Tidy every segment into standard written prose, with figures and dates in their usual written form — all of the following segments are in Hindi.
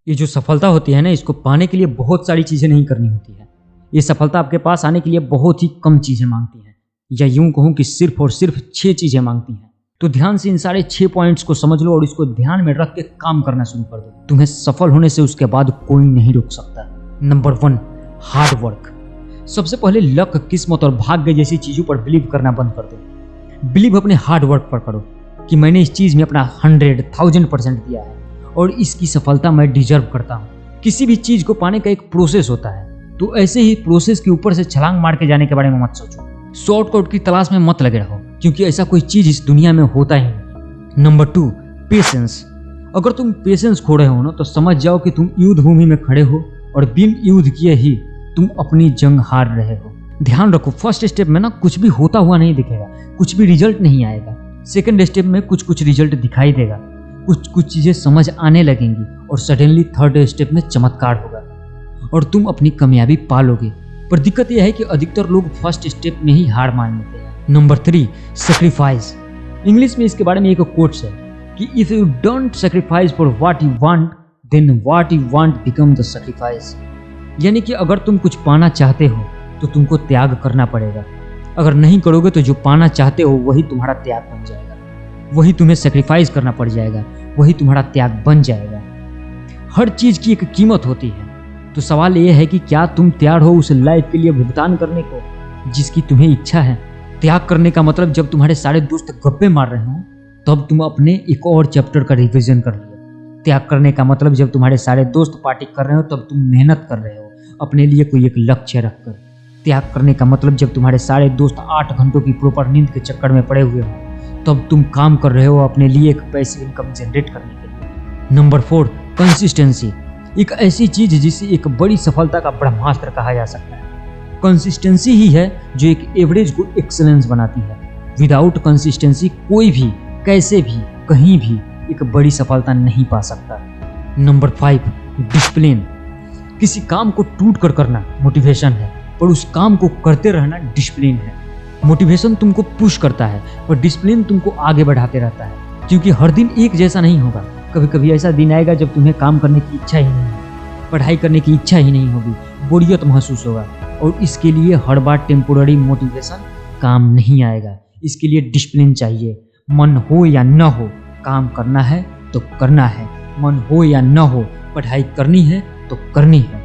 ये जो सफलता होती है ना, इसको पाने के लिए बहुत सारी चीज़ें नहीं करनी होती है। ये सफलता आपके पास आने के लिए बहुत ही कम चीज़ें मांगती है, या यूं कहूँ कि सिर्फ और सिर्फ 6 चीज़ें मांगती हैं। तो ध्यान से इन सारे 6 पॉइंट्स को समझ लो और इसको ध्यान में रख के काम करना शुरू कर दो। तुम्हें सफल होने से उसके बाद कोई नहीं रोक सकता। Number 1, hard work. सबसे पहले लक, किस्मत और भाग्य जैसी चीज़ों पर बिलीव करना बंद कर दो। बिलीव अपने हार्ड वर्क पर करो कि मैंने इस चीज़ में अपना 100,000% दिया है और इसकी सफलता मैं डिजर्व करता हूँ। किसी भी चीज़ को पाने का एक प्रोसेस होता है, तो ऐसे ही प्रोसेस के ऊपर से छलांग मार के जाने के बारे में मत सोचो। शॉर्टकट की तलाश में मत लगे रहो, क्योंकि ऐसा कोई चीज़ इस दुनिया में होता ही नहीं। Number 2, patience. अगर तुम पेशेंस खो रहे हो ना, तो समझ जाओ कि तुम युद्ध भूमि में खड़े हो और बिन युद्ध किए ही तुम अपनी जंग हार रहे हो। ध्यान रखो, फर्स्ट स्टेप में ना कुछ भी होता हुआ नहीं दिखेगा, कुछ भी रिजल्ट नहीं आएगा। सेकंड स्टेप में कुछ रिजल्ट दिखाई देगा, कुछ चीजें समझ आने लगेंगी और सडनली थर्ड स्टेप में चमत्कार होगा और तुम अपनी कामयाबी पालोगे। पर दिक्कत यह है कि अधिकतर लोग फर्स्ट स्टेप में ही हार मान लेते हैं। Number 3, sacrifice. इंग्लिश में इसके बारे में एक कोट्स है कि if you don't sacrifice for what you want, then what you want become the sacrifice. यानी कि अगर तुम कुछ पाना चाहते हो तो तुमको त्याग करना पड़ेगा। अगर नहीं करोगे तो जो पाना चाहते हो वही तुम्हारा त्याग बन जाएगा, वही तुम्हें सैक्रिफाइस करना पड़ जाएगा, वही तुम्हारा त्याग बन जाएगा। हर चीज की एक कीमत होती है, तो सवाल यह है कि क्या तुम तैयार हो उस लाइफ के लिए भुगतान करने को जिसकी तुम्हें इच्छा है। त्याग करने का मतलब जब तुम्हारे सारे दोस्त गप्पे मार रहे हो तब तुम अपने एक और चैप्टर का रिवीजन कर लियो। त्याग करने का मतलब जब तुम्हारे सारे दोस्त पार्टी कर रहे हो तब तुम मेहनत कर रहे हो अपने लिए कोई एक लक्ष्य रखकर। त्याग करने का मतलब जब तुम्हारे सारे दोस्त 8 घंटों की प्रॉपर नींद के चक्कर में पड़े हुए हो तब तुम काम कर रहे हो अपने लिए एक पैसिव इनकम जनरेट करने के लिए। Number 4, consistency. एक ऐसी चीज जिसे एक बड़ी सफलता का ब्रह्मास्त्र कहा जा सकता है। कंसिस्टेंसी ही है जो एक एवरेज को एक्सीलेंस बनाती है। विदाउट कंसिस्टेंसी कोई भी कैसे भी कहीं भी एक बड़ी सफलता नहीं पा सकता। Number 5, discipline. किसी काम को टूट कर करना मोटिवेशन है, पर उस काम को करते रहना डिसिप्लिन है। मोटिवेशन तुमको पुश करता है पर डिसिप्लिन तुमको आगे बढ़ाते रहता है, क्योंकि हर दिन एक जैसा नहीं होगा। कभी कभी ऐसा दिन आएगा जब तुम्हें काम करने की इच्छा ही नहीं होगी, पढ़ाई करने की इच्छा ही नहीं होगी, बोरियत महसूस होगा, और इसके लिए हर बार टेम्पोररी मोटिवेशन काम नहीं आएगा। इसके लिए डिसिप्लिन चाहिए। मन हो या न हो, काम करना है तो करना है। मन हो या न हो, पढ़ाई करनी है तो करनी है।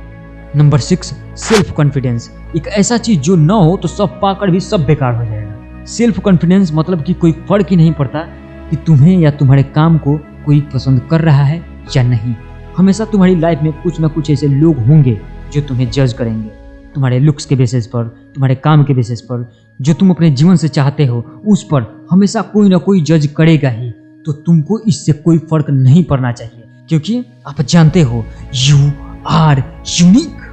Number 6, self confidence. एक ऐसा चीज जो न हो तो सब पाकर भी सब बेकार हो जाएगा। सेल्फ कॉन्फिडेंस मतलब कि कोई फर्क ही नहीं पड़ता कि तुम्हें या तुम्हारे काम को कोई पसंद कर रहा है या नहीं। हमेशा तुम्हारी लाइफ में कुछ ना कुछ ऐसे लोग होंगे जो तुम्हें जज करेंगे, तुम्हारे लुक्स के बेसिस पर, तुम्हारे काम के बेसिस पर, जो तुम अपने जीवन से चाहते हो उस पर हमेशा कोई ना कोई जज करेगा ही। तो तुमको इससे कोई फर्क नहीं पड़ना चाहिए, क्योंकि आप जानते हो यू आर यूनिक।